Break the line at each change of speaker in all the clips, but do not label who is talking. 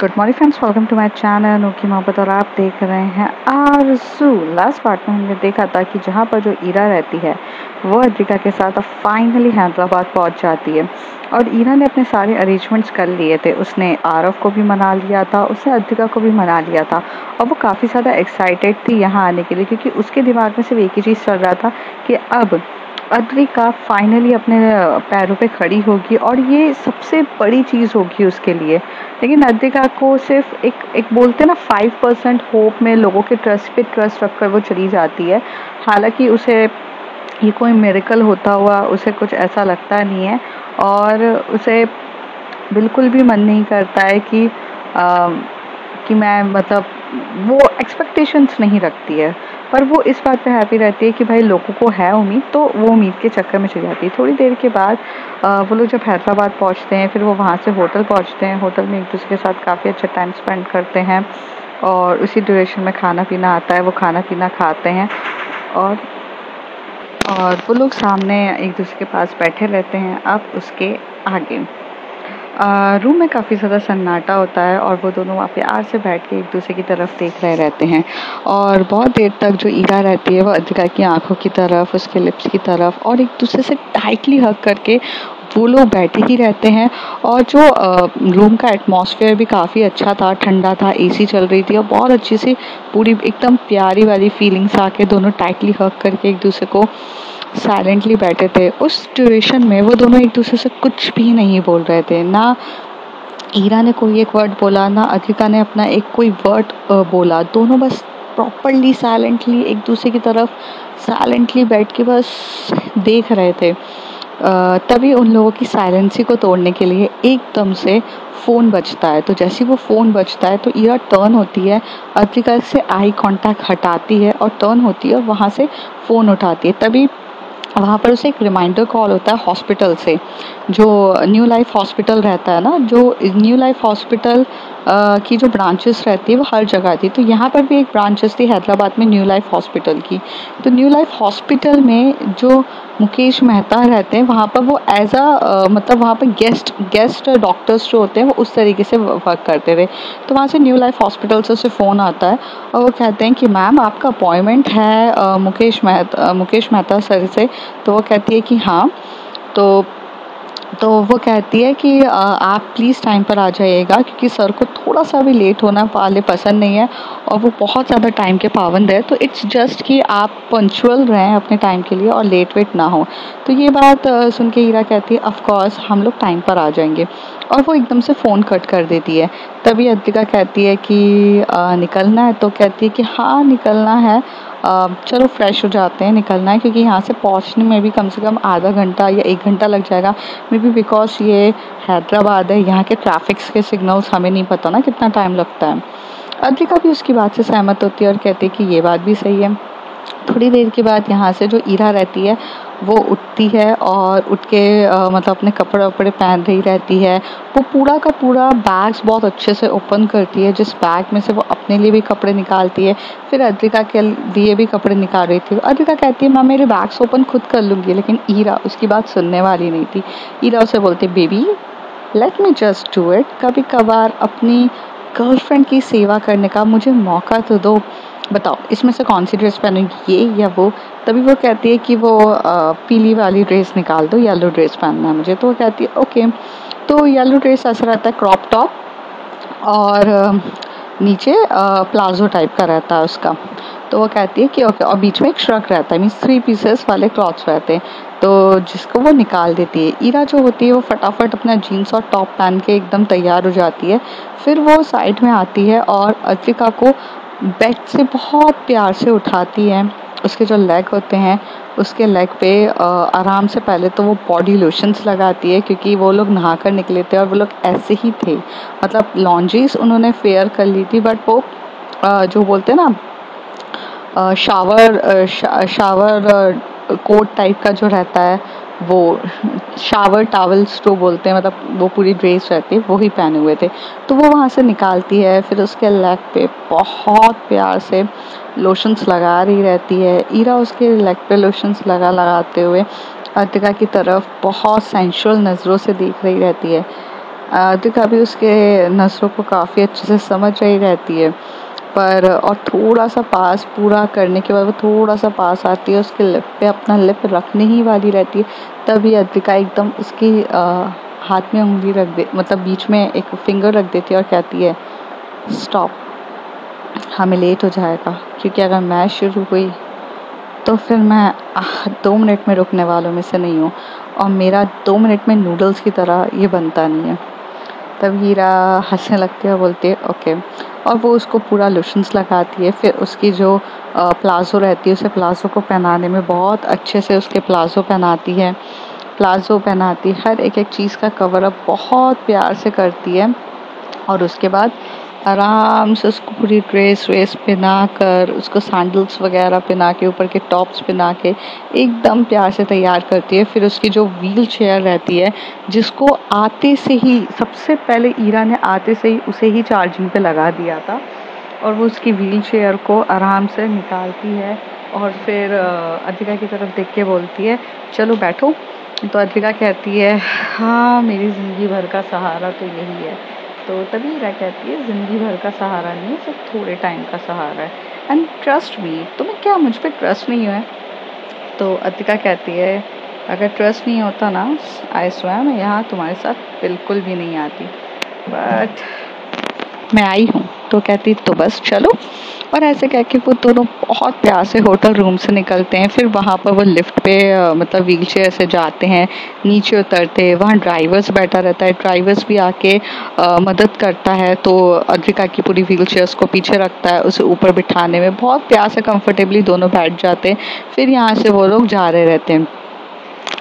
Good morning friends, welcome to my channel नोकी मोहब्बत। और आप देख रहे हैं आरज़ू। लास्ट पार्ट में हमने देखा था कि जहाँ पर जो ईरा रहती है वो अद्रिका के साथ अब फाइनली हैदराबाद पहुँच जाती है। और ईरा ने अपने सारे अरेंजमेंट्स कर लिए थे। उसने आरव को भी मना लिया था, उसने अद्रिका को भी मना लिया था। और वो काफ़ी ज़्यादा एक्साइटेड थी यहाँ आने के लिए, क्योंकि उसके दिमाग में सिर्फ एक ही चीज़ चल रहा था कि अब अद्रिका फाइनली अपने पैरों पे खड़ी होगी और ये सबसे बड़ी चीज़ होगी उसके लिए। लेकिन अद्रिका को सिर्फ एक बोलते हैं ना 5% होप में लोगों के ट्रस्ट पे ट्रस्ट रखकर वो चली जाती है। हालांकि उसे ये कोई मिरेकल होता हुआ उसे कुछ ऐसा लगता नहीं है। और उसे बिल्कुल भी मन नहीं करता है कि मैं मतलब वो एक्सपेक्टेशंस नहीं रखती है। पर वो इस बात पे हैप्पी रहती है कि भाई लोगों को है उम्मीद, तो वो उम्मीद के चक्कर में चली जाती है। थोड़ी देर के बाद वो लोग जब हैदराबाद पहुंचते हैं, फिर वो वहाँ से होटल पहुंचते हैं। होटल में एक दूसरे के साथ काफ़ी अच्छा टाइम स्पेंड करते हैं और उसी ड्यूरेशन में खाना पीना आता है, वो खाना पीना खाते हैं। और वो लोग सामने एक दूसरे के पास बैठे रहते हैं। अब उसके आगे रूम में काफ़ी ज़्यादा सन्नाटा होता है और वो दोनों वहाँ प्यार से बैठ के एक दूसरे की तरफ देख रहे रहते हैं। और बहुत देर तक जो ईरा रहती है वो अद्रिका की आंखों की तरफ, उसके लिप्स की तरफ और एक दूसरे से टाइटली हग करके वो लोग बैठे ही रहते हैं। और जो रूम का एटमॉस्फेयर भी काफ़ी अच्छा था, ठंडा था, एसी चल रही थी और बहुत अच्छी सी पूरी एकदम प्यारी वाली फीलिंग्स आके दोनों टाइटली हग करके एक दूसरे को साइलेंटली बैठे थे। उस ड्यूरेशन में वो दोनों एक दूसरे से कुछ भी नहीं बोल रहे थे। ना ईरा ने कोई एक वर्ड बोला, ना अद्रिका ने अपना एक कोई वर्ड बोला। दोनों बस प्रॉपरली साइलेंटली एक दूसरे की तरफ साइलेंटली बैठ के बस देख रहे थे। तभी उन लोगों की साइलेंसी को तोड़ने के लिए एकदम से फ़ोन बजता है। तो जैसे ही वो फ़ोन बजता है तो ईरा टर्न होती है, अद्रिका से आई कांटेक्ट हटाती है और टर्न होती है और वहाँ से फ़ोन उठाती है। तभी वहाँ पर उसे एक रिमाइंडर कॉल होता है हॉस्पिटल से, जो न्यू लाइफ हॉस्पिटल रहता है ना, जो न्यू लाइफ हॉस्पिटल की जो ब्रांचेस रहती है वो हर जगह थी। तो यहाँ पर भी एक ब्रांचेस थी हैदराबाद में न्यू लाइफ हॉस्पिटल की। तो न्यू लाइफ हॉस्पिटल में जो मुकेश मेहता रहते हैं वहाँ पर वो एज मतलब वहाँ पर गेस्ट डॉक्टर्स जो होते हैं वो उस तरीके से वर्क करते थे। तो वहाँ से न्यू लाइफ हॉस्पिटल से उसे फ़ोन आता है और वो कहते हैं कि मैम आपका अपॉइंटमेंट है मुकेश मेहता सर से। तो वो कहती है कि हाँ। तो वो कहती है कि आप प्लीज़ टाइम पर आ जाइएगा, क्योंकि सर को थोड़ा सा भी लेट होना वाले पसंद नहीं है और वो बहुत ज़्यादा टाइम के पाबंद है। तो इट्स जस्ट कि आप पंक्चुअल रहें अपने टाइम के लिए और लेट वेट ना हो। तो ये बात सुन के ईरा कहती है ऑफ कोर्स हम लोग टाइम पर आ जाएंगे। और वो एकदम से फ़ोन कट कर देती है। तभी अद्रिका कहती है कि निकलना है। तो कहती है कि हाँ निकलना है, चलो फ्रेश हो जाते हैं, निकलना है, क्योंकि यहाँ से पहुँचने में भी कम से कम आधा घंटा या 1 घंटा लग जाएगा। मे बी बिकॉज ये हैदराबाद है, यहाँ के ट्रैफिक्स के सिग्नल्स हमें नहीं पता ना कितना टाइम लगता है। अद्रिका भी उसकी बात से सहमत होती है और कहती है कि ये बात भी सही है। थोड़ी देर के बाद यहाँ से जो ईरा रहती है वो उठती है और उठ के मतलब अपने कपड़े वपड़े पहन रही रहती है। वो पूरा का पूरा बैग्स बहुत अच्छे से ओपन करती है, जिस बैग में से वो अपने लिए भी कपड़े निकालती है, फिर अद्रिका के लिए भी कपड़े निकाल रही थी। अद्रिका कहती है मैं मेरे बैग्स ओपन खुद कर लूँगी, लेकिन ईरा उसकी बात सुनने वाली नहीं थी। ईरा उसे बोलती baby let me just do it, कभी कभार अपनी गर्लफ्रेंड की सेवा करने का मुझे मौका तो दो, बताओ इसमें से कौन सी ड्रेस पहनूंगी, ये या वो। तभी वो कहती है कि वो पीली वाली ड्रेस निकाल दो, येलो ड्रेस पहनना है मुझे। तो वो कहती है ओके। तो येलो ड्रेस ऐसा रहता है क्रॉप टॉप और नीचे प्लाजो टाइप का रहता है उसका। तो वो कहती है कि ओके, और बीच में एक श्रग रहता है, मीन्स 3 पीसेस वाले क्लॉथ्स रहते हैं। तो जिसको वो निकाल देती है। ईरा जो होती है वो फटाफट अपना जीन्स और टॉप पहन के एकदम तैयार हो जाती है। फिर वो साइड में आती है और अद्रिका को बेड से बहुत प्यार से उठाती है। उसके जो लेग होते हैं उसके लेग पे आराम से पहले तो वो बॉडी लोशंस लगाती है, क्योंकि वो लोग नहा कर निकले थे और वो लोग ऐसे ही थे, मतलब लॉन्ड्रीज उन्होंने फेयर कर ली थी, बट वो जो बोलते हैं ना शावर कोट टाइप का जो रहता है, वो शावर टॉवल्स जो बोलते हैं, मतलब वो पूरी ड्रेस रहती है वो ही पहने हुए थे। तो वो वहाँ से निकालती है, फिर उसके लेग पे बहुत प्यार से लोशंस लगा रही रहती है। ईरा उसके लेग पे लोशंस लगाते हुए अद्रिका की तरफ बहुत सेंशुअल नज़रों से देख रही रहती है। अद्विका भी उसके नज़रों को काफ़ी अच्छे से समझ रही रहती है, पर और थोड़ा सा पास पूरा करने के बाद वो थोड़ा सा पास आती है, उसके लिप पे अपना लिप रखने ही वाली रहती है, तभी अद्विका एकदम उसकी हाथ में उंगली रख दे, मतलब बीच में एक फिंगर रख देती है और कहती है स्टॉप, हमें लेट हो जाएगा, क्योंकि अगर मैच शुरू हुई तो फिर मैं 2 मिनट में रुकने वालों में से नहीं हूँ, और मेरा 2 मिनट में नूडल्स की तरह ये बनता नहीं है। तब हीरा हंसने लगती है और बोलती है ओके, और वो उसको पूरा लोशंस लगाती है। फिर उसकी जो प्लाज़ो रहती है उसे प्लाज़ो को पहनाने में बहुत अच्छे से उसके प्लाज़ो पहनाती है, प्लाज़ो पहनाती, हर एक एक चीज़ का कवर अप बहुत प्यार से करती है। और उसके बाद आराम से उसको पूरी ड्रेस वेस पहना कर, उसको सैंडल्स वगैरह पहना के, ऊपर के टॉप्स पहना के एकदम प्यार से तैयार करती है। फिर उसकी जो व्हील चेयर रहती है, जिसको आते से ही सबसे पहले ईरा ने आते से ही उसे ही चार्जिंग पे लगा दिया था, और वो उसकी व्हील चेयर को आराम से निकालती है और फिर अद्विका की तरफ देख के बोलती है चलो बैठो। तो अद्विका कहती है हाँ, मेरी ज़िंदगी भर का सहारा तो यही है। तो तभी हीरा कहती है ज़िंदगी भर का सहारा नहीं, सिर्फ थोड़े टाइम का सहारा है, एंड ट्रस्ट मी, तुम्हें क्या मुझ पर ट्रस्ट नहीं है? तो अद्विका कहती है अगर ट्रस्ट नहीं होता ना, आई स्वेयर मैं यहाँ तुम्हारे साथ बिल्कुल भी नहीं आती, बट मैं आई हूँ। तो कहती तो बस चलो, और ऐसे कह के वो दोनों बहुत प्यार से होटल रूम से निकलते हैं। फिर वहाँ पर वो लिफ्ट पे मतलब व्हील चेयर से जाते हैं, नीचे उतरते हैं, वहाँ ड्राइवर्स बैठा रहता है, ड्राइवर्स भी आके मदद करता है। तो अद्विका की पूरी व्हील चेयर्स को पीछे रखता है, उसे ऊपर बिठाने में बहुत प्यार से कंफर्टेबली दोनों बैठ जाते हैं। फिर यहाँ से वो लोग जा रहे रहते हैं।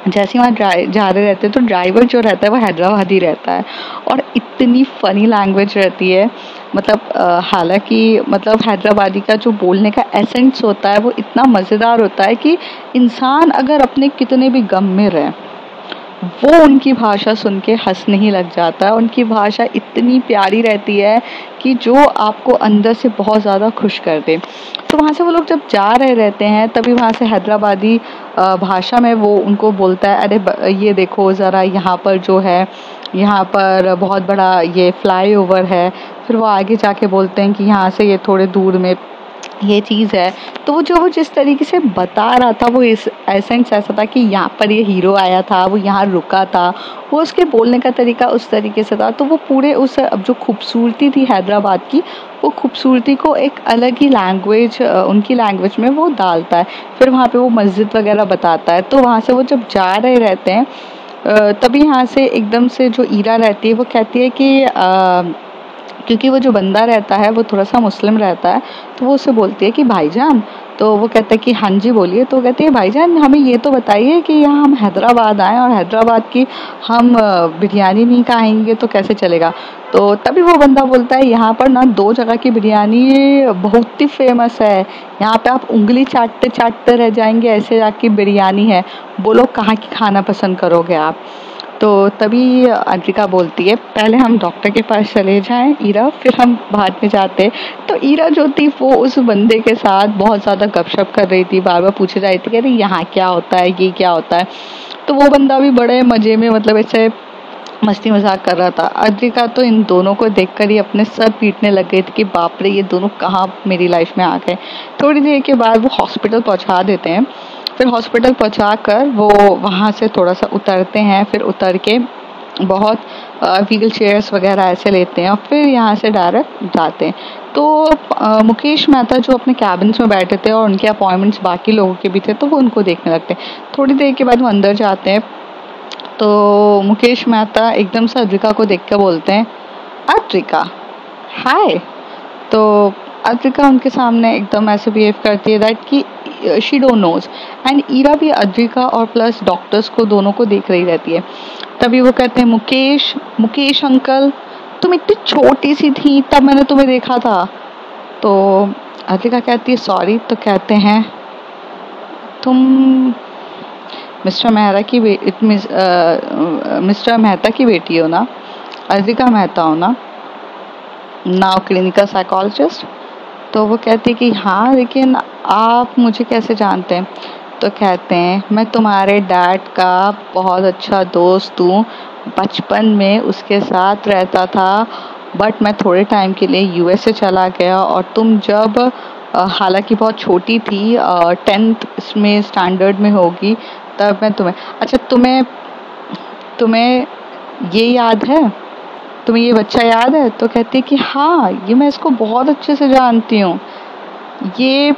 जैसे ही वहाँ जा रहे रहते हैं तो ड्राइवर जो रहता है वो हैदराबादी रहता है, और इतनी फ़नी लैंग्वेज रहती है, मतलब हालांकि मतलब हैदराबादी का जो बोलने का एसेंस होता है वो इतना मज़ेदार होता है कि इंसान अगर अपने कितने भी गम में रहे, वो उनकी भाषा सुन के हंसने ही लग जाता है। उनकी भाषा इतनी प्यारी रहती है कि जो आपको अंदर से बहुत ज़्यादा खुश कर दे। तो वहाँ से वो लोग जब जा रहे रहते हैं तभी वहाँ से हैदराबादी भाषा में वो उनको बोलता है अरे ये देखो ज़रा, यहाँ पर जो है, यहाँ पर बहुत बड़ा ये फ्लाईओवर है। फिर वो आगे जाके बोलते हैं कि यहाँ से ये थोड़े दूर में ये चीज़ है। तो वो जिस तरीके से बता रहा था, वो इस एसेंस ऐसा था कि यहाँ पर ये हीरो आया था, वो यहाँ रुका था, वो उसके बोलने का तरीका उस तरीके से था। तो वो पूरे उस अब जो खूबसूरती थी हैदराबाद की, वो खूबसूरती को एक अलग ही लैंग्वेज, उनकी लैंग्वेज में वो डालता है। फिर वहाँ पे वो मस्जिद वगैरह बताता है। तो वहाँ से वो जब जा रहे रहते हैं तभी यहाँ से एकदम से जो ईरा रहती है वो कहती है कि क्योंकि वो जो बंदा रहता है वो थोड़ा सा मुस्लिम रहता है, तो वो उसे बोलती है कि भाईजान। तो वो कहता है कि हाँ जी बोलिए। तो कहती है भाईजान हमें ये तो बताइए कि यहाँ हम हैदराबाद आए और हैदराबाद की हम बिरयानी नहीं खाएंगे तो कैसे चलेगा? तो तभी वो बंदा बोलता है यहाँ पर ना 2 जगह की बिरयानी बहुत ही फेमस है, यहाँ पे आप उंगली चाटते चाटते रह जाएंगे, ऐसे जाके बिरयानी है, बोलो कहाँ की खाना पसंद करोगे आप? तो तभी अद्विका बोलती है पहले हम डॉक्टर के पास चले जाएं ईरा, फिर हम बाद में जाते हैं। तो ईरा जो थी वो उस बंदे के साथ बहुत ज़्यादा गपशप कर रही थी, बार बार पूछे जा रही थी कि अरे यहाँ क्या होता है, ये क्या होता है। तो वो बंदा भी बड़े मज़े में मतलब ऐसे मस्ती मजाक कर रहा था। अद्विका तो इन दोनों को देखकर ही अपने सर पीटने लग गई थी कि बाप रे, ये दोनों कहाँ मेरी लाइफ में आ गए। थोड़ी देर के बाद वो हॉस्पिटल पहुँचा देते हैं। फिर हॉस्पिटल पहुँचा कर वो वहाँ से थोड़ा सा उतरते हैं। फिर उतर के बहुत व्हील चेयर्स वगैरह ऐसे लेते हैं और फिर यहाँ से डायरेक्ट जाते हैं। तो मुकेश मेहता जो अपने कैबिन्स में बैठे थे और उनके अपॉइंटमेंट्स बाकी लोगों के भी थे, तो वो उनको देखने लगते हैं। थोड़ी देर के बाद वो अंदर जाते हैं तो मुकेश मेहता एकदम से अद्विका को देख कर बोलते हैं अद्विका हाय। तो अद्विका उनके सामने एकदम ऐसे बिहेव करती है दैट कि she don't knows, and Ira भी अद्विका और प्लस डॉक्टर्स को दोनों को देख रही रहती है। तभी वो कहते हैं मुकेश, मुकेश अंकल तुम इतनी छोटी सी थी तब मैंने तुम्हें देखा था। तो अद्विका कहती है सॉरी। तो कहते हैं तुम मिस्टर मेहता की बेटी हो ना, अद्विका मेहता हो ना, नाउ क्लिनिकल साइकोलॉजिस्ट। तो वो कहती है कि हाँ, लेकिन आप मुझे कैसे जानते हैं? तो कहते हैं मैं तुम्हारे डैड का बहुत अच्छा दोस्त हूँ, बचपन में उसके साथ रहता था, बट मैं थोड़े टाइम के लिए यूएसए चला गया, और तुम जब हालांकि बहुत छोटी थी, 10th में स्टैंडर्ड में होगी, तब मैं तुम्हें, अच्छा तुम्हें तुम्हें ये याद है, तुम्हें ये बच्चा याद है? तो कहती है कि हाँ, ये मैं इसको बहुत अच्छे से जानती हूँ, ये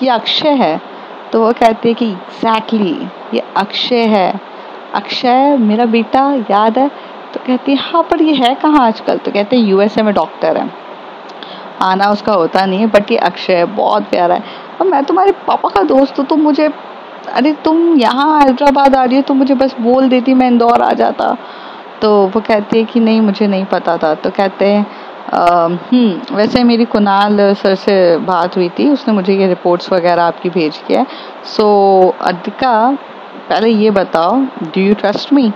ये अक्षय है। तो वो कहती है कि एग्जैक्टली ये अक्षय है, अक्षय मेरा बेटा याद है? तो कहती है हाँ, पर ये है कहाँ आजकल? तो कहते हैं यूएसए में डॉक्टर है, आना उसका होता नहीं है, बट ये अक्षय है, बहुत प्यारा है। और मैं तुम्हारे पापा का दोस्त हूँ, तुम मुझे, अरे तुम यहाँ हैदराबाद आ रही हो तो मुझे बस बोल देती, मैं इंदौर आ जाता। तो वो कहती है कि नहीं, मुझे नहीं पता था। तो कहते हैं वैसे मेरी कुणाल सर से बात हुई थी, उसने मुझे ये रिपोर्ट्स वगैरह आपकी भेज के है। सो अद्विका, पहले ये बताओ, डू यू ट्रस्ट मी?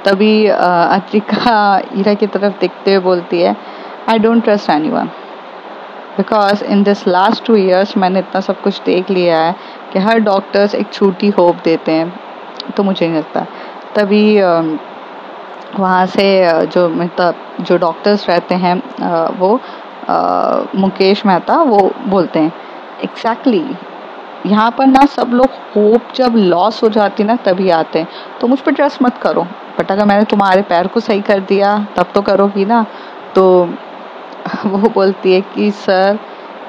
तभी अद्विका ईरा की तरफ देखते हुए बोलती है, I don't trust anyone, because in this last 2 years मैंने इतना सब कुछ देख लिया है कि हर डॉक्टर्स एक छोटी होप देते हैं, तो मुझे नहीं लगता। तभी वहाँ से जो मतलब जो डॉक्टर्स रहते हैं, वो मुकेश मेहता, वो बोलते हैं एग्जैक्टली यहाँ पर ना सब लोग होप जब लॉस हो जाती ना तभी आते हैं, तो मुझ पर ट्रस्ट मत करो, बट अगर मैंने तुम्हारे पैर को सही कर दिया तब तो करोगी ना। तो वो बोलती है कि सर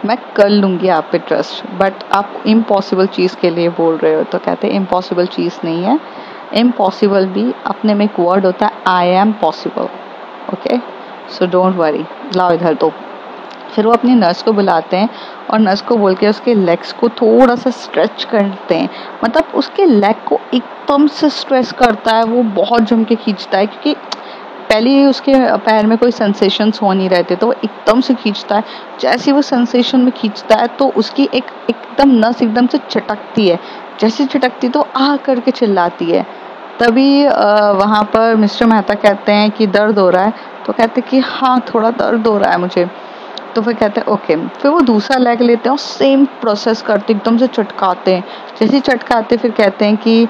मैं कर लूँगी आप पे ट्रस्ट, बट आप इम्पॉसिबल चीज़ के लिए बोल रहे हो। तो कहते हैं इम्पॉसिबल चीज़ नहीं है, इम्पॉसिबल भी अपने में एक वर्ड होता है, I am possible, okay, so don't worry, लाओ इधर दो। फिर वो अपनी नर्स को बुलाते हैं और नर्स को बोल के उसके लेग्स को थोड़ा सा स्ट्रेच करते हैं, मतलब उसके लेग को एकदम से स्ट्रेच करता है, वो बहुत जम के खींचता है, क्योंकि पहले ही उसके पैर में कोई सेंसेशंस हो नहीं रहते, तो वो एकदम से खींचता है। जैसे वो सेंसेशन में खींचता है तो उसकी एकदम नस एकदम से चटकती है, जैसे चटकती तो आ करके चिल्लाती है। तभी वहाँ पर मिस्टर मेहता कहते हैं कि दर्द हो रहा है? तो कहते हैं कि हाँ, थोड़ा दर्द हो रहा है मुझे। तो फिर कहते हैं ओके, फिर वो दूसरा लेग लेते हैं और सेम प्रोसेस करते, एकदम से चटकाते हैं। जैसे ही चटकाते फिर कहते हैं कि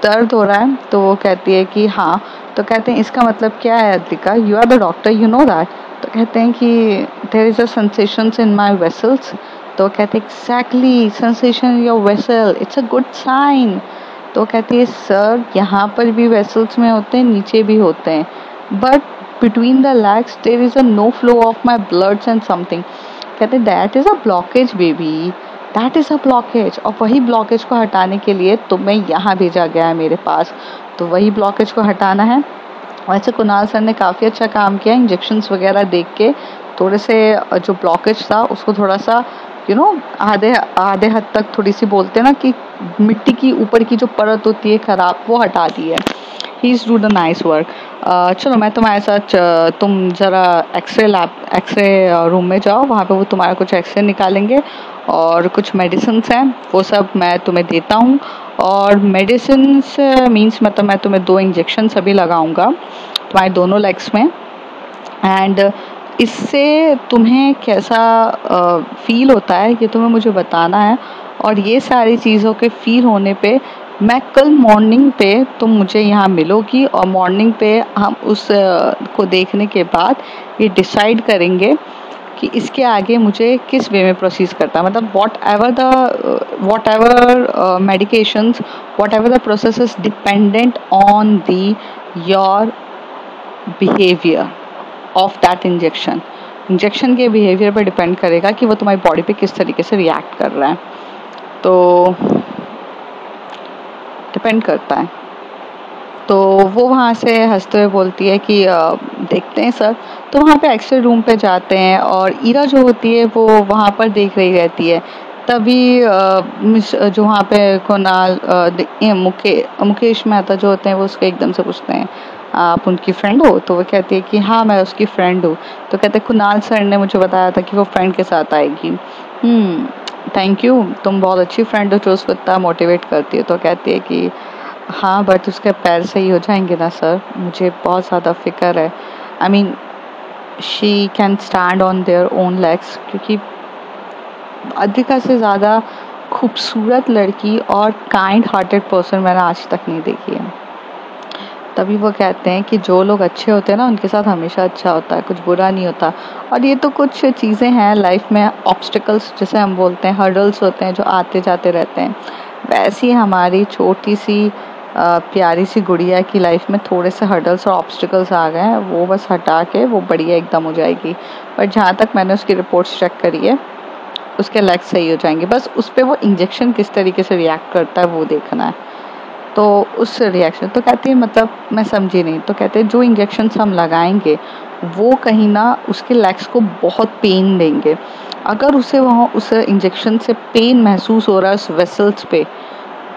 दर्द हो रहा है? तो वो कहती है कि हाँ। तो कहते हैं इसका मतलब क्या है Advika, you are the doctor, you know that? तो कहते हैं कि there is a sensations in my vessels. तो कहते हैं exactly, sensation in your vessel, it's a good sign. तो कहती है सर यहाँ पर भी वेसल्स में होते हैं, नीचे भी होते हैं, but between the legs there is a no flow of my bloods and something। कहते that is a blockage baby, that is a blockage। और वही ब्लॉकेज को हटाने के लिए तुम्हें यहाँ भेजा गया है मेरे पास, तो वही ब्लॉकेज को हटाना है। वैसे कुणाल सर ने काफ़ी अच्छा काम किया, इंजेक्शंस वगैरह देख के थोड़े से जो ब्लॉकेज था उसको थोड़ा सा आधे आधे हद तक, थोड़ी सी बोलते हैं ना कि मिट्टी की ऊपर की जो परत होती है खराब, वो हटा दी है। He is do the nice work. चलो मैं तुम्हारे साथ, तुम ज़रा एक्सरे रूम में जाओ, वहाँ पे वो तुम्हारा कुछ एक्सरे निकालेंगे और कुछ मेडिसिन्स हैं, वो सब मैं तुम्हें देता हूँ। और मेडिसिन्स मीन्स मतलब मैं तुम्हें 2 इंजेक्शन अभी लगाऊंगा तुम्हारे दोनों लेग्स में, एंड इससे तुम्हें कैसा फील होता है ये तुम्हें मुझे बताना है। और ये सारी चीज़ों के फील होने पे मैं कल मॉर्निंग पे तुम मुझे यहाँ मिलोगी, और मॉर्निंग पे हम उस को देखने के बाद ये डिसाइड करेंगे कि इसके आगे मुझे किस वे में प्रोसीड करता है, मतलब what ever medications, what ever the process is dependent on the your behaviour of that injection के बिहेवियर पर डिपेंड करेगा कि वो तुम्हारी बॉडी पे किस तरीके से रिएक्ट कर रहा है, तो डिपेंड करता है। तो वो वहाँ से हंसते हुए बोलती है कि देखते हैं सर। तो वहाँ पे एक्सरे रूम पे जाते हैं और ईरा जो होती है वो वहाँ पर देख रही रहती है। तभी जो वहाँ पे कुणाल मुकेश मेहता जो होते हैं वो उसको एकदम से पूछते हैं, आप उनकी फ्रेंड हो? तो वो कहती है कि हाँ, मैं उसकी फ्रेंड हूँ। तो कहते हैं कुणाल सर ने मुझे बताया था कि वो फ्रेंड के साथ आएगी। थैंक यू, तुम बहुत अच्छी फ्रेंड हो जो उसको इतना मोटिवेट करती है। तो कहती है कि हाँ, बट उसके पैर सही हो जाएंगे ना सर, मुझे बहुत ज़्यादा फिक्र है। I mean she can stand on their own legs, क्योंकि अद्विका से ज़्यादा खूबसूरत लड़की और काइंड हार्टेड पर्सन मैंने आज तक नहीं देखी है। तभी वो कहते हैं कि जो लोग अच्छे होते हैं ना उनके साथ हमेशा अच्छा होता है, कुछ बुरा नहीं होता। और ये तो कुछ चीज़ें हैं लाइफ में, ऑब्स्टिकल्स जिसे हम बोलते हैं, हर्डल्स होते हैं जो आते जाते रहते हैं। वैसे ही हमारी छोटी सी प्यारी सी गुड़िया की लाइफ में थोड़े से हर्डल्स और ऑब्स्टिकल्स आ गए हैं, वो बस हटा के वो बढ़िया एकदम हो जाएगी। पर जहाँ तक मैंने उसकी रिपोर्ट्स चेक करी है, उसके लेग्स सही हो जाएंगे। बस उस पर वो इंजेक्शन किस तरीके से रिएक्ट करता है वो देखना है। तो उस रिएक्शन तो कहती है, मतलब मैं समझी नहीं। तो कहते हैं जो इंजेक्शन हम लगाएंगे वो कहीं ना उसके लेग्स को बहुत पेन देंगे। अगर उसे वहाँ उस इंजेक्शन से पेन महसूस हो रहा है उस वेसल्स पे,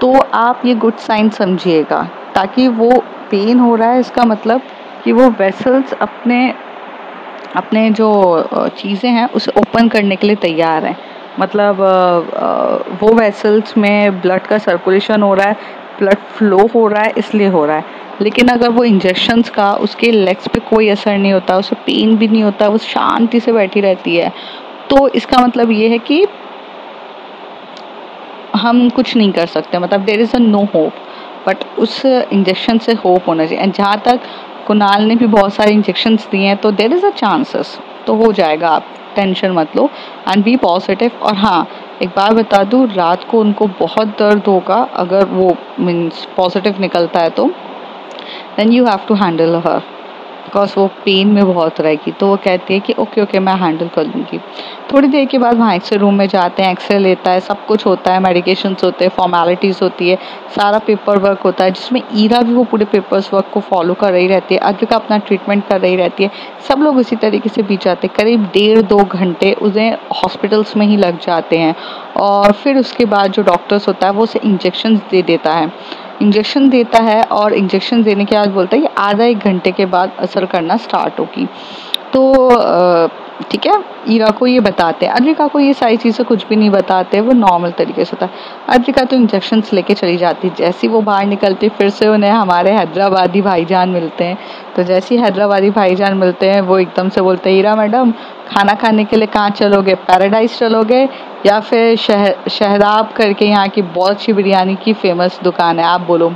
तो आप ये गुड साइन समझिएगा। ताकि वो पेन हो रहा है, इसका मतलब कि वो वेसल्स अपने अपने जो चीज़ें हैं उसे ओपन करने के लिए तैयार हैं। मतलब वो वेसल्स में ब्लड का सर्कुलेशन हो रहा है, ब्लड फ्लो हो रहा है, इसलिए हो रहा है। लेकिन अगर वो इंजेक्शंस का उसके लेग्स पे कोई असर नहीं होता, उसे पेन भी नहीं होता, वो शांति से बैठी रहती है, तो इसका मतलब ये है कि हम कुछ नहीं कर सकते। मतलब there is a no hope. But उस इंजेक्शन से होप होना चाहिए। एंड जहाँ तक कुणाल ने भी बहुत सारे इंजेक्शंस दिए हैं, तो देयर इज़ अ चांसेस, तो हो जाएगा, आप टेंशन मत लो एंड बी पॉजिटिव। और हाँ, एक बार बता दूँ, रात को उनको बहुत दर्द होगा अगर वो मीन्स पॉजिटिव निकलता है तो then you have to handle her, because वो पेन में बहुत रहेगी। तो वो कहती है कि ओके ओके मैं हैंडल कर लूँगी। थोड़ी देर के बाद वहाँ एक्सरे रूम में जाते हैं, एक्सरे लेता है, सब कुछ होता है, मेडिकेशंस होते हैं, फॉर्मेलिटीज़ होती है, सारा पेपर वर्क होता है, जिसमें ईरा भी वो पूरे पेपर्स वर्क को फॉलो कर रही रहती है, अद्विका अपना ट्रीटमेंट कर रही रहती है। सब लोग इसी तरीके से बीत जाते हैं। करीब 1.5-2 घंटे उन्हें हॉस्पिटल्स में ही लग जाते हैं। और फिर उसके बाद जो डॉक्टर्स होता है वो उसे इंजेक्शन दे देता है, इंजेक्शन देता है। और इंजेक्शन देने के बाद बोलता है कि आधा 1 घंटे के बाद असर करना स्टार्ट होगी। तो ठीक है, ईरा को ये बताते हैं। अद्विका को ये सारी चीज़ें कुछ भी नहीं बताते, वो नॉर्मल तरीके से होता है। अद्विका तो इंजेक्शंस लेके चली जाती। जैसे ही वो बाहर निकलती फिर से उन्हें हमारे हैदराबादी भाईजान मिलते हैं। तो जैसे ही हैदराबादी भाईजान मिलते हैं वो एकदम से बोलते हैं, ईरा मैडम खाना खाने के लिए कहाँ चलोगे, पैराडाइज चलोगे या फिर शहदाब करके यहाँ की बहुत अच्छी बिरयानी की फेमस दुकान है, आप बोलो।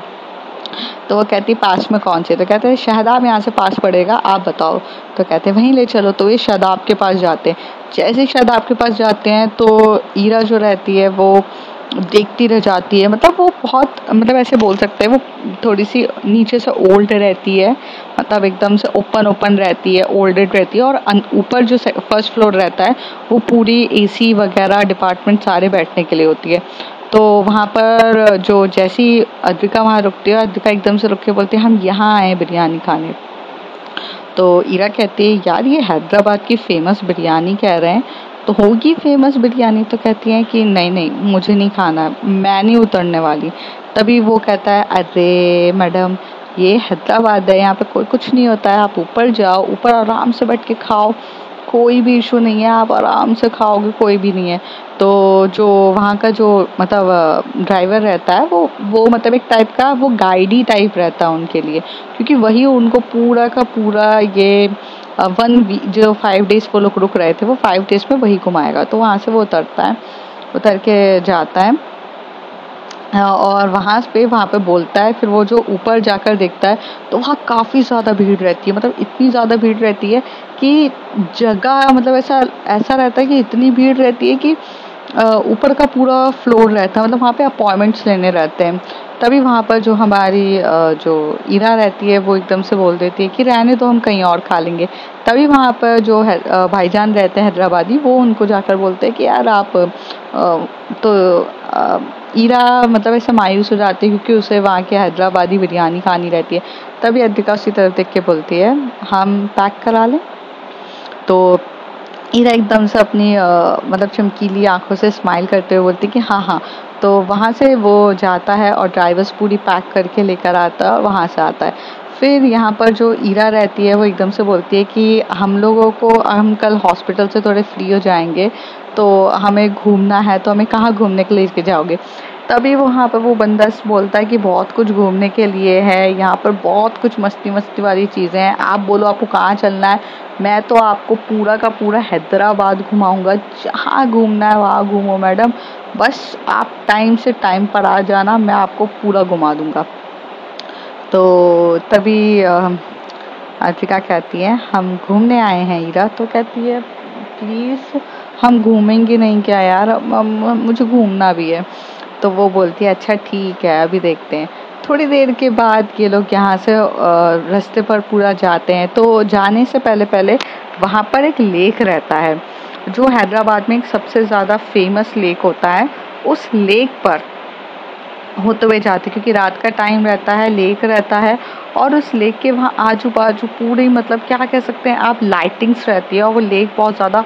तो वो कहती पास में कौन से, तो कहते हैं शहदाब यहाँ से पास पड़ेगा, आप बताओ। तो कहते हैं वहीं ले चलो। तो ये शहदाब के पास जाते हैं। जैसे ही शहदाब के पास जाते हैं तो ईरा जो रहती है वो देखती रह जाती है। मतलब वो बहुत, मतलब ऐसे बोल सकते हैं वो थोड़ी सी नीचे से ओल्ड रहती है, मतलब एकदम से ओपन रहती है, ओल्डेड रहती है। और ऊपर जो फर्स्ट फ्लोर रहता है वो पूरी एसी वगैरह डिपार्टमेंट सारे बैठने के लिए होती है। तो वहाँ पर जो जैसी अद्विका वहाँ रुकती है, अद्विका एकदम से रुक के बोलती है हम यहाँ आए बिरयानी खाने। तो ईरा कहती है यार ये हैदराबाद की फेमस बिरयानी कह रहे हैं, तो होगी फेमस बिरयानी। तो कहती है कि नहीं नहीं मुझे नहीं खाना, मैं नहीं उतरने वाली। तभी वो कहता है अरे मैडम ये हैदराबाद है, यहाँ पे कोई कुछ नहीं होता है, आप ऊपर जाओ, ऊपर आराम से बैठ के खाओ, कोई भी इशू नहीं है, आप आराम से खाओगे, कोई भी नहीं है। तो जो वहाँ का जो मतलब ड्राइवर रहता है वो मतलब एक टाइप का वो गाइड ही टाइप रहता है उनके लिए, क्योंकि वही उनको पूरा का पूरा ये जो 5 डेज वो लोग रुक रहे थे वो 5 डेज में वही घुमाएगा। तो वहाँ से वो उतरता है, उतर के जाता है और वहाँ पे बोलता है। फिर वो जो ऊपर जाकर देखता है तो वहाँ काफ़ी ज़्यादा भीड़ रहती है, मतलब इतनी ज़्यादा भीड़ रहती है कि जगह, मतलब ऐसा रहता है कि इतनी भीड़ रहती है कि ऊपर का पूरा फ्लोर रहता है, मतलब वहाँ पे अपॉइंटमेंट्स लेने रहते हैं। तभी वहाँ पर जो हमारी जो ईरा रहती है वो एकदम से बोल देती है कि रहने दो हम कहीं और खा लेंगे। तभी वहाँ पर जो है भाईजान रहते हैं हैदराबादी, वो उनको जाकर बोलते हैं कि यार आप ईरा मतलब ऐसे मायूस हो जाती है क्योंकि उसे वहाँ की हैदराबादी बिरयानी खानी रहती है। तभी अद्विका उसकी तरफ देख के बोलती है हम पैक करा लें। तो ईरा एकदम से अपनी मतलब चमकीली आंखों से स्माइल करते हुए बोलती कि हाँ हाँ। तो वहाँ से वो जाता है और ड्राइवर्स पूरी पैक करके लेकर आता है और वहाँ से आता है। फिर यहाँ पर जो ईरा रहती है वो एकदम से बोलती है कि हम कल हॉस्पिटल से थोड़े फ्री हो जाएंगे, तो हमें घूमना है, तो हमें कहाँ घूमने के लिए लेके जाओगे। तभी वहाँ पर वो बंदा बोलता है कि बहुत कुछ घूमने के लिए है, यहाँ पर बहुत कुछ मस्ती मस्ती वाली चीज़ें हैं, आप बोलो आपको कहाँ चलना है, मैं तो आपको पूरा का पूरा हैदराबाद घुमाऊंगा, जहाँ घूमना है वहाँ घूमो मैडम, बस आप टाइम से टाइम पर आ जाना, मैं आपको पूरा घुमा दूंगा। तो तभी अर्चिका कहती है हम घूमने आए हैं ईरा, तो कहती है प्लीज़ हम घूमेंगे नहीं क्या यार, मुझे घूमना भी है। तो वो बोलती है अच्छा ठीक है अभी देखते हैं। थोड़ी देर के बाद ये लोग यहाँ से रास्ते पर पूरा जाते हैं। तो जाने से पहले पहले वहाँ पर एक लेक रहता है, जो हैदराबाद में एक सबसे ज़्यादा फेमस लेक होता है। उस लेक पर होते हुए जाते, क्योंकि रात का टाइम रहता है, लेक रहता है, और उस लेक के वहाँ आजू बाजू पूरी मतलब क्या कह सकते हैं आप, लाइटिंग्स रहती है, और वो लेक बहुत ज़्यादा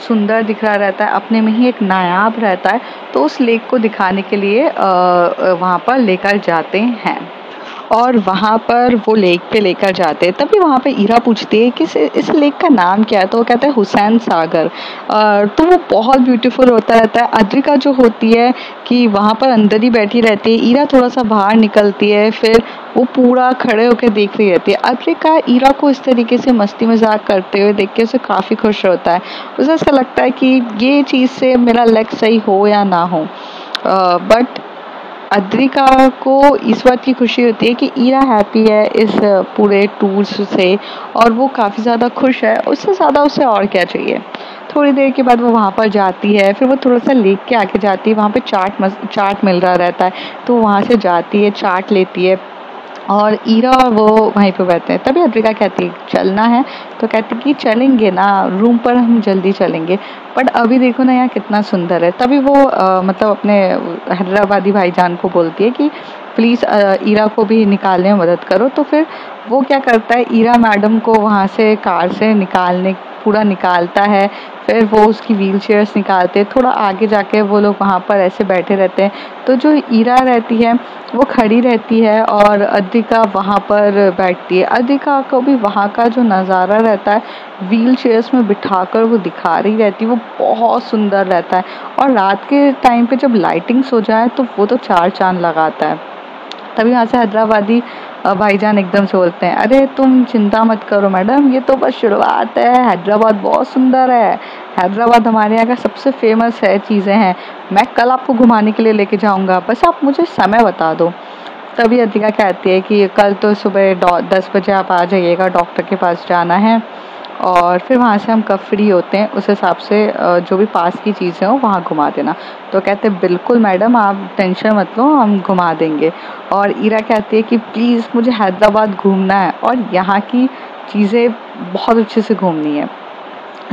सुंदर दिख रहा रहता है, अपने में ही एक नायाब रहता है। तो उस लेक को दिखाने के लिए वहाँ पर लेकर जाते हैं, और वहाँ पर वो लेक पे लेकर जाते हैं। तभी वहाँ पे ईरा पूछती है कि इस लेक का नाम क्या है, तो वो कहता है हुसैन सागर। तो वो बहुत ब्यूटीफुल होता रहता है। अद्रिका जो होती है कि वहाँ पर अंदर ही बैठी रहती है, ईरा थोड़ा सा बाहर निकलती है, फिर वो पूरा खड़े होकर देख रही रहती है। अद्रिका ईरा को इस तरीके से मस्ती मजाक करते हुए देख के उसे काफ़ी खुश होता है। उसे ऐसा लगता है कि ये चीज़ से मेरा लक सही हो या ना हो, बट अद्रिका को इस बात की खुशी होती है कि ईरा हैप्पी है इस पूरे टूर्स से, और वो काफ़ी ज़्यादा खुश है, उससे ज़्यादा उसे और क्या चाहिए। थोड़ी देर के बाद वो वहाँ पर जाती है, फिर वो थोड़ा सा लेक के आगे जाती है, वहाँ पे चाट मिल रहा रहता है, तो वहाँ से जाती है, चाट लेती है, और ईरा और वो वहीं पे बैठते हैं। तभी अद्रिका कहती है चलना है, तो कहती कि चलेंगे ना, रूम पर हम जल्दी चलेंगे, बट अभी देखो ना यहाँ कितना सुंदर है। तभी वो मतलब अपने हैदराबादी भाईजान को बोलती है कि प्लीज़ ईरा को भी निकालने में मदद करो। तो फिर वो क्या करता है, ईरा मैडम को वहाँ से कार से पूरा निकालता है, फिर वो उसकी व्हील चेयर्स निकालते हैं। थोड़ा आगे जाके वो लोग वहाँ पर ऐसे बैठे रहते हैं, तो जो ईरा रहती है वो खड़ी रहती है, और अद्रिका वहाँ पर बैठती है। अद्रिका को भी वहाँ का जो नज़ारा रहता है, व्हील चेयर्स में बिठाकर वो दिखा रही रहती है, वो बहुत सुंदर रहता है। और रात के टाइम पे जब लाइटिंग्स हो जाए तो वो तो चार चांद लगाता है। तभी वहाँ से हैदराबादी भाईजान एकदम से बोलते हैं अरे तुम चिंता मत करो मैडम, ये तो बस शुरुआत है, हैदराबाद बहुत सुंदर है, हैदराबाद हमारे यहाँ का सबसे फेमस है, चीज़ें हैं, मैं कल आपको घुमाने के लिए लेके जाऊँगा, बस आप मुझे समय बता दो। तभी अतिका कहती है कि कल तो सुबह 10 बजे आप आ जाइएगा, डॉक्टर के पास जाना है, और फिर वहाँ से हम कब फ्री होते हैं उस हिसाब से जो भी पास की चीज़ें हो वहाँ घुमा देना। तो कहते हैं बिल्कुल मैडम आप टेंशन मत लो, हम घुमा देंगे। और ईरा कहती है कि प्लीज़ मुझे हैदराबाद घूमना है, और यहाँ की चीज़ें बहुत अच्छे से घूमनी है।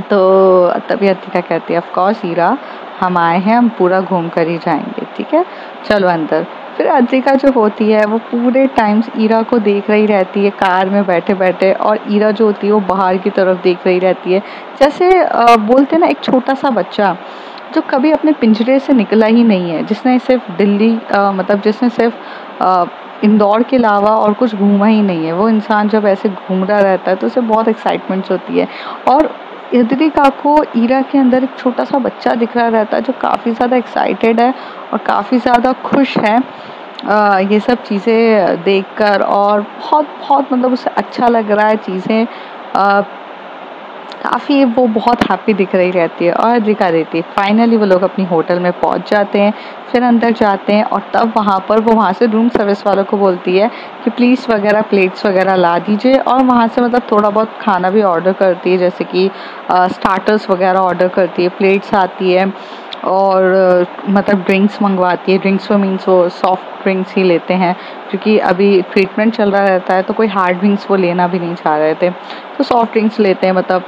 तो तभी अतिका कहती है ऑफ कोर्स ईरा, हम आए हैं, हम पूरा घूम कर ही जाएंगे, ठीक है चलो अंदर। फिर अद्रिका जो होती है वो पूरे टाइम्स ईरा को देख रही रहती है कार में बैठे बैठे, और ईरा जो होती है वो बाहर की तरफ देख रही रहती है, जैसे बोलते हैं ना एक छोटा सा बच्चा जो कभी अपने पिंजरे से निकला ही नहीं है, जिसने सिर्फ दिल्ली मतलब जिसने सिर्फ इंदौर के अलावा और कुछ घूमा ही नहीं है, वो इंसान जब ऐसे घूम रहा रहता है तो उसे बहुत एक्साइटमेंट्स होती है। और अद्रिका को ईरा के अंदर एक छोटा सा बच्चा दिख रहा रहता है जो काफ़ी ज़्यादा एक्साइटेड है और काफ़ी ज़्यादा खुश है ये सब चीज़ें देखकर, और बहुत बहुत मतलब उसे अच्छा लग रहा है चीज़ें, काफ़ी वो बहुत हैप्पी दिख रही रहती है और दिखा देती है। फाइनली वो लोग अपनी होटल में पहुंच जाते हैं, फिर अंदर जाते हैं, और तब वहाँ पर वो वहाँ से रूम सर्विस वालों को बोलती है कि प्लीज़ वगैरह प्लेट्स वगैरह ला दीजिए, और वहाँ से मतलब थोड़ा बहुत खाना भी ऑर्डर करती है, जैसे कि स्टार्टर्स वगैरह ऑर्डर करती है, प्लेट्स आती है, और मतलब ड्रिंक्स मंगवाती है। ड्रिंक्स में मीन्स वो सॉफ्ट ड्रिंक्स ही लेते हैं, क्योंकि अभी ट्रीटमेंट चल रहा रहता है तो कोई हार्ड ड्रिंक्स वो लेना भी नहीं चाह रहे थे, तो सॉफ्ट ड्रिंक्स लेते हैं, मतलब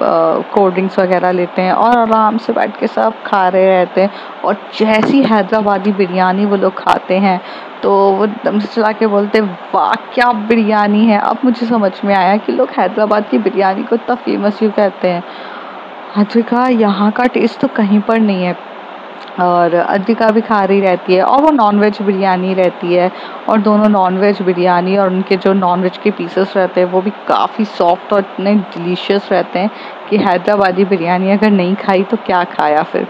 कोल्ड ड्रिंक्स वगैरह लेते हैं, और आराम से बैठ के सब खा रहे रहते हैं। और जैसी हैदराबादी बिरयानी वो लोग खाते हैं तो वो दम से चला के बोलते हैं वाह क्या बिरयानी है। अब मुझे समझ में आया कि लोग हैदराबाद की बिरयानी को इतना फेमस क्यों कहते हैं। अद्विका यहाँ का टेस्ट तो कहीं पर नहीं है, और अद्विका भी खा रही रहती है, और वो नॉनवेज बिरयानी रहती है, और दोनों नॉनवेज बिरयानी और उनके जो नॉनवेज के पीसेस रहते हैं वो भी काफ़ी सॉफ्ट और इतने डिलीशियस रहते हैं कि हैदराबादी बिरयानी अगर नहीं खाई तो क्या खाया फिर।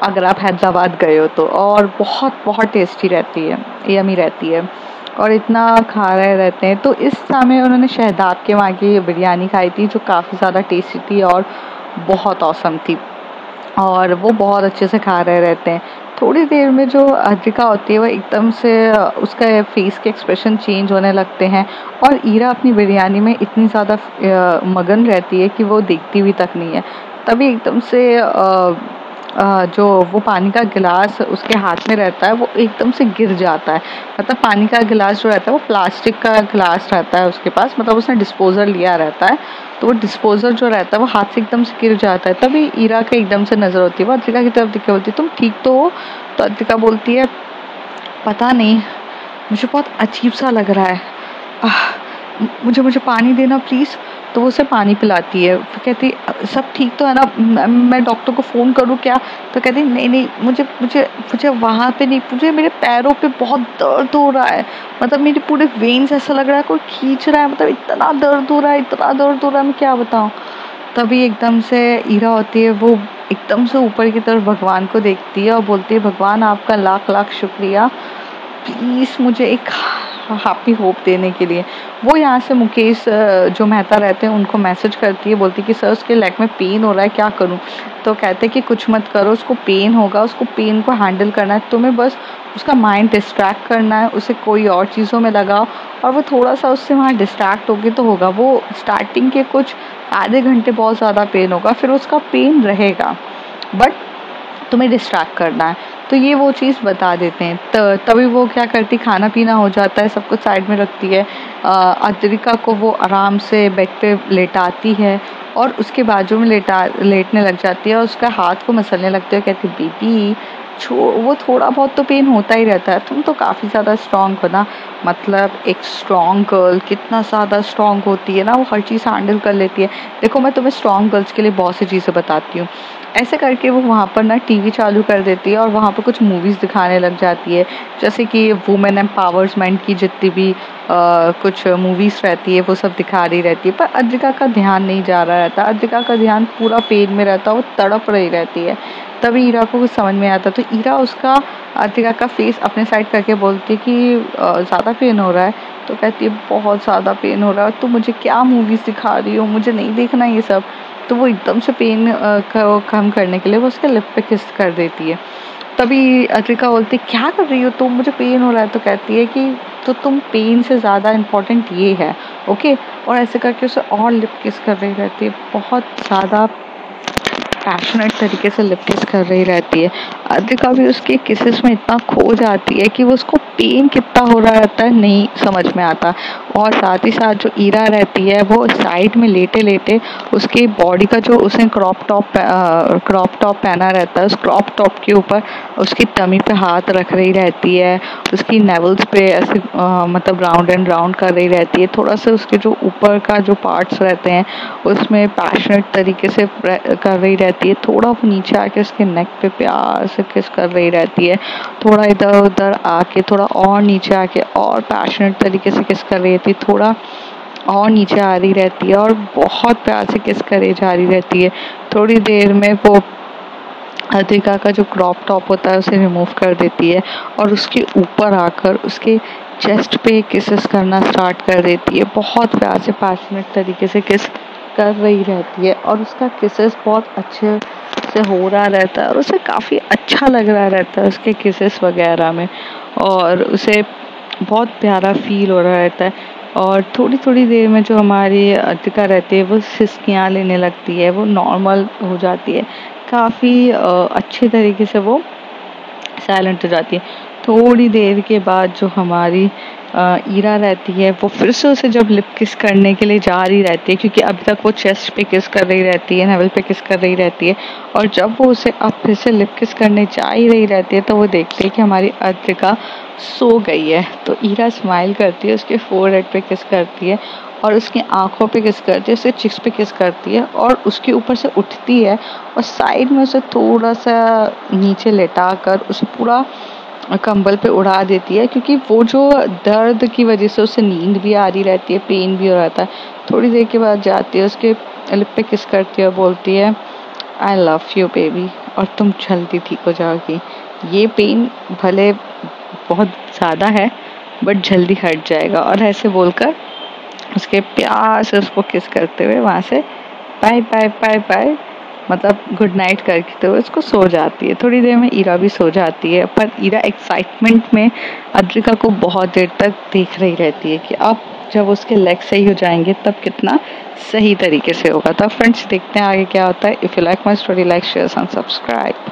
अगर आप हैदराबाद गए हो तो, और बहुत बहुत टेस्टी रहती है, यमी रहती है और इतना खा रहे रहते हैं। तो इस समय उन्होंने शहदाद के वहाँ की बिरयानी खाई थी जो काफ़ी ज़्यादा टेस्टी थी और बहुत औसम थी, और वो बहुत अच्छे से खा रहे रहते हैं। थोड़ी देर में जो अद्रिका होती है वो एकदम से उसका फेस के एक्सप्रेशन चेंज होने लगते हैं, और ईरा अपनी बिरयानी में इतनी ज़्यादा मगन रहती है कि वो देखती भी तक नहीं है। तभी एकदम से जो वो पानी का गिलास उसके हाथ में रहता है वो एकदम से गिर जाता है। मतलब पानी का गिलास जो रहता है वो प्लास्टिक का गिलास रहता है उसके पास, मतलब उसने डिस्पोजर लिया रहता है, तो वो डिस्पोजर जो रहता है वो हाथ से एकदम से गिर जाता है। तभी ईरा के एकदम से नजर होती है, वो अद्रिका की तरफ देख के बोलती है तुम ठीक तो हो? तो अद्रिका बोलती है पता नहीं, मुझे बहुत अजीब सा लग रहा है, मुझे मुझे पानी देना प्लीज़। तो वो उसे पानी पिलाती है, फिर कहती सब ठीक तो है ना, मैं डॉक्टर को फ़ोन करूँ क्या? तो कहती नहीं नहीं, मुझे मुझे मुझे वहाँ पे नहीं, मुझे मेरे पैरों पे बहुत दर्द हो रहा है, मतलब मेरे पूरे वेन्स ऐसा लग रहा है कोई खींच रहा है, मतलब इतना दर्द हो रहा है, इतना दर्द हो रहा है, मैं क्या बताऊँ। तभी एकदम से ईरा होती है, वो एकदम से ऊपर की तरफ भगवान को देखती है और बोलती है भगवान आपका लाख लाख शुक्रिया, प्लीज़ मुझे एक हैप्पी होप देने के लिए। वो यहाँ से मुकेश जो मेहता रहते हैं उनको मैसेज करती है, बोलती है कि सर उसके लेग में पेन हो रहा है, क्या करूँ? तो कहते हैं कि कुछ मत करो, उसको पेन होगा, उसको पेन को हैंडल करना है, तुम्हें बस उसका माइंड डिस्ट्रैक्ट करना है, उसे कोई और चीज़ों में लगाओ और वो थोड़ा सा उससे वहाँ डिस्ट्रैक्ट होगी तो होगा। वो स्टार्टिंग के कुछ आधे घंटे बहुत ज़्यादा पेन होगा, फिर उसका पेन रहेगा, बट तुम्हें डिस्ट्रैक्ट करना है। तो ये वो चीज़ बता देते हैं। तभी वो क्या करती, खाना पीना हो जाता है, सब कुछ साइड में रखती है, अद्रिका को वो आराम से बेड पे लेटाती है और उसके बाजू में लेटने लग जाती है और उसका हाथ को मसलने लगती है, कहती बेबी वो थोड़ा बहुत तो पेन होता ही रहता है, तुम तो काफ़ी ज़्यादा स्ट्रॉन्ग हो ना, मतलब एक स्ट्रॉन्ग गर्ल कितना ज़्यादा स्ट्रॉन्ग होती है ना, वो हर चीज़ हैंडल कर लेती है। देखो मैं तुम्हें स्ट्रॉन्ग गर्ल्स के लिए बहुत सी चीज़ें बताती हूँ। ऐसे करके वो वहाँ पर ना टीवी चालू कर देती है और वहाँ पर कुछ मूवीज़ दिखाने लग जाती है, जैसे कि वुमेन एम्पावरमेंट की जितनी भी कुछ मूवीज़ रहती है वो सब दिखा रही रहती है, पर अद्रिका का ध्यान नहीं जा रहा रहता, अद्रिका का ध्यान पूरा पेन में रहता है, वो तड़प रही रहती है। तभी ईरा को कुछ समझ में आता, तो ईरा उसका अद्रिका का फेस अपने साइड करके बोलती है कि ज़्यादा पेन हो रहा है? तो कहती है बहुत ज़्यादा पेन हो रहा है, तो मुझे क्या मूवीज़ दिखा रही हो, मुझे नहीं देखना ये सब। तो वो एकदम से पेन को कम करने के लिए वो उसके लिप पे किस कर देती है। तभी अद्रिका बोलती है क्या कर रही हो तुम, मुझे पेन हो रहा है। तो कहती है कि तो तुम पेन से ज़्यादा इम्पोर्टेंट ये है, ओके। और ऐसे करके उसे और लिप किस कर रही रहती है, बहुत ज़्यादा पैशनेट तरीके से लिप किस कर रही रहती है। अद्रिका भी उसके किसेस में इतना खो जाती है कि वो उसको पेन कितना हो रहा रहता है नहीं समझ में आता, और साथ ही साथ जो ईरा रहती है वो साइड में लेटे लेटे उसके बॉडी का जो उसने क्रॉप टॉप पहना रहता है, उस क्रॉप टॉप के ऊपर उसकी टमी पे हाथ रख रही रहती है, उसकी नेवल्स पे ऐसे मतलब राउंड एंड राउंड कर रही रहती है, थोड़ा सा उसके जो ऊपर का जो पार्ट्स रहते हैं उसमें पैशनेट तरीके से कर रही रहती है, थोड़ा वो नीचे आके उसके नेक पे प्यार से किस कर रही रहती है, थोड़ा इधर उधर आके थोड़ा और नीचे आके और पैशनेट तरीके से किस कर रही थी, थोड़ा और नीचे आ रही रहती है और बहुत प्यार से किस करे जा रही रहती है। थोड़ी देर में वो अद्रिका का जो क्रॉप टॉप होता है उसे रिमूव कर देती है और उसके ऊपर आकर उसके चेस्ट पे किसेस करना स्टार्ट कर देती है, बहुत प्यार से पैशनेट तरीके से किस कर रही रहती है और उसका किसेस बहुत अच्छे से हो रहा रहता है और उसे काफ़ी अच्छा लग रहा रहता है उसके किसेस वगैरह में, और उसे बहुत प्यारा फील हो रहा रहता है। और थोड़ी थोड़ी देर में जो हमारी अद्रिका रहती है वो सिसकियाँ लेने लगती है, वो नॉर्मल हो जाती है, काफ़ी अच्छे तरीके से वो साइलेंट हो जाती है। थोड़ी देर के बाद जो हमारी ईरा रहती है वो फिर से उसे जब लिप किस करने के लिए जा रही रहती है, क्योंकि अभी तक वो चेस्ट पे किस कर रही रहती है, नेवल पे किस कर रही रहती है, और जब वो उसे अब फिर से लिप किस करने जा ही रही रहती है तो वो देखती है कि हमारी अद्रिका सो गई है। तो ईरा स्माइल करती है, उसके फोरहेड पे किस करती है और उसकी आंखों पे किस करती है, उसके चिक्स पे किस करती है और उसके ऊपर से उठती है और साइड में उसे थोड़ा सा नीचे लेटा कर उसे पूरा कंबल पे उड़ा देती है, क्योंकि वो जो दर्द की वजह से उसे नींद भी आ रही रहती है, पेन भी हो रहा था। थोड़ी देर के बाद जाती है उसके लिप पे किस करती है और बोलती है आई लव यू बेबी और तुम जल्दी ठीक हो जाओगी। ये पेन भले बहुत ज़्यादा है बट जल्दी हट जाएगा। और ऐसे बोलकर उसके प्यार से उसको किस करते हुए वहाँ से बाय बाय बाय बाय मतलब गुड नाइट करके तो उसको सो जाती है। थोड़ी देर में ईरा भी सो जाती है, पर ईरा एक्साइटमेंट में अद्रिका को बहुत देर तक देख रही रहती है कि अब जब उसके लेग सही हो जाएंगे तब कितना सही तरीके से होगा। तो फ्रेंड्स देखते हैं आगे क्या होता है। If you like my story, like share and subscribe.